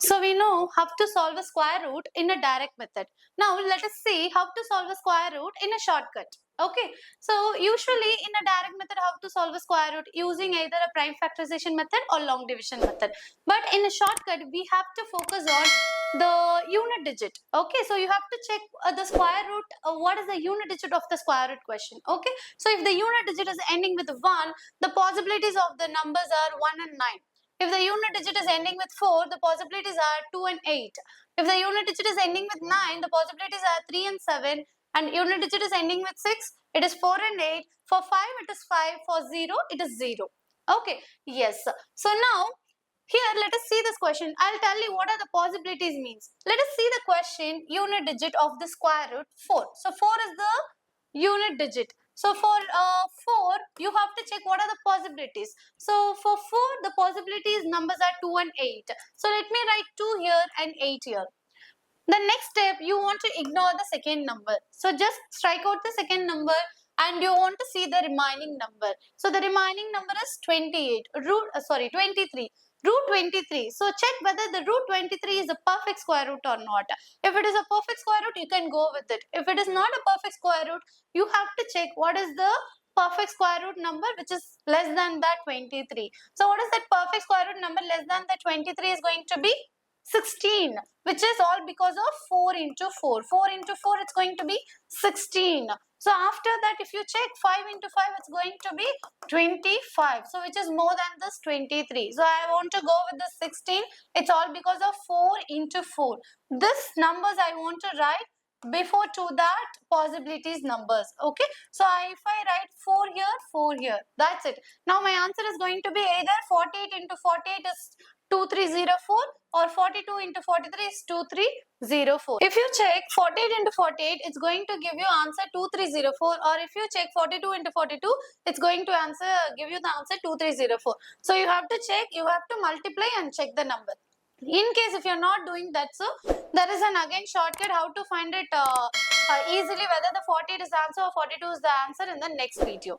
So we know how to solve a square root in a direct method. Now let us see how to solve a square root in a shortcut. Okay, so usually in a direct method, how to solve a square root using either a prime factorization method or long division method. But in a shortcut, we have to focus on the unit digit. Okay, so you have to check the square root, what is the unit digit of the square root question. Okay, so if the unit digit is ending with 1, the possibilities of the numbers are 1 and 9. If the unit digit is ending with 4, the possibilities are 2 and 8. If the unit digit is ending with 9, the possibilities are 3 and 7. And unit digit is ending with 6, it is 4 and 8. For 5, it is 5. For 0, it is 0. Okay, yes. So now, here let us see this question. I'll tell you what are the possibilities means. Let us see the question, unit digit of the square root 4. So 4 is the unit digit. So for 4, you have to check what are the possibilities. So for 4, the possibilities numbers are 2 and 8. So let me write 2 here and 8 here. The next step, you want to ignore the second number. So just strike out the second number and you want to see the remaining number. So the remaining number is 23. Root 23. So check whether the root 23 is a perfect square root or not. If it is a perfect square root, you can go with it. If it is not a perfect square root, you have to check what is the perfect square root number which is less than that 23. So what is that perfect square root number less than the 23 is going to be? 16, which is all because of 4 into 4. 4 into 4, it's going to be 16. So after that, if you check 5 into 5, it's going to be 25. So which is more than this 23. So I want to go with the 16. It's all because of 4 into 4. This numbers I want to write before to that possibilities numbers. Okay. So if I write 4 here, 4 here. That's it. Now my answer is going to be either 48 into 48 is 2304 or 42 into 43 is 2304. If you check 48 into 48, it's going to give you answer 2304, or if you check 42 into 42, it's going to give you the answer 2304. So you have to check, you have to multiply and check the number. In case if you're not doing that, so there is an again shortcut how to find it easily, whether the 48 is the answer or 42 is the answer in the next video.